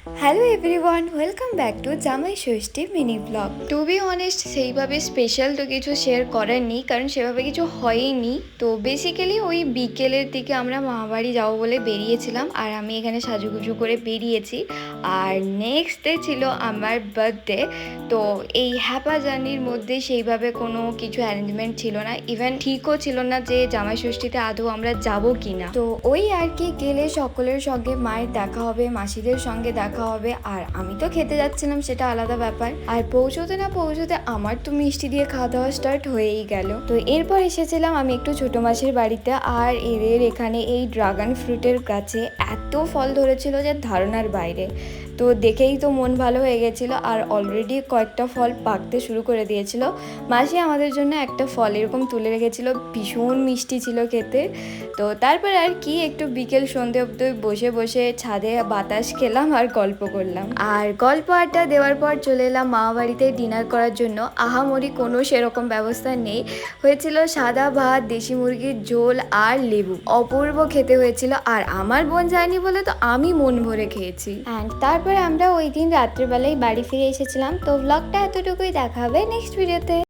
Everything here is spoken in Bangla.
Hello everyone, welcome back to Jamai Sashti mini blog. To be honest সেইভাবে স্পেশাল তো কিছু শেয়ার করার নেই, কারণ সেভাবে কিছু হয়ইনি। তো বেসিক্যালি ওই বিকেলের দিকে আমরা মামাবাড়ি যাবো বলে বেরিয়েছিলাম, আর আমি এখানে সাজুগুজু করে বেরিয়েছি। আর নেক্সট ডে ছিল আমার বার্থডে। তো এই হ্যাপা জার্নির মধ্যে সেইভাবে কোনো কিছু অ্যারেঞ্জমেন্ট ছিল না, ইভেন ঠিকও ছিল না যে জামাই ষষ্ঠীতে আদৌ আমরা যাবো কিনা। তো ওই আর কি, গেলে সকলের সঙ্গে মায়ের দেখা হবে, মাসিদের সঙ্গে দেখা হবে, আর আমি তো খেতে যাচ্ছিলাম, সেটা আলাদা ব্যাপার। আর পৌঁছতে না পৌঁছতে আমার তো মিষ্টি দিয়ে খাওয়া দাওয়া স্টার্ট হয়েই গেল। তো এরপর এসেছিলাম আমি একটু ছোট মাসির বাড়িতে, আর এদের এখানে এই ড্রাগন ফ্রুটের গাছে এত ফল ধরেছিল যে ধারণার বাইরে। তো দেখেই তো মন ভালো হয়ে গেছিলো, আর অলরেডি কয়েকটা ফল পাকতে শুরু করে দিয়েছিল। মাসি আমাদের জন্য একটা ফল এরকম তুলে রেখেছিল, ভীষণ মিষ্টি ছিল খেতে। তো তারপর আর কি, একটু বিকেল সন্ধে অবধি বসে বসে ছাদে বাতাস খেলাম আর গল্প করলাম। আর গল্প আড্ডা দেওয়ার পর চলে এলাম মামা বাড়িতে ডিনার করার জন্য। আহামরি কোনো সেরকম ব্যবস্থা নেই, হয়েছিল সাদা ভাত, দেশি মুরগির ঝোল আর লেবু। অপূর্ব খেতে হয়েছিল, আর আমার বোন যায়নি বলে তো আমি মন ভরে খেয়েছি। অ্যান্ড তারপরে আমরা ওই দিন রাত্রেবেলায় বাড়ি ফিরে এসেছিলাম। তো ব্লগটা এতটুকুই, দেখা হবে নেক্সট ভিডিওতে।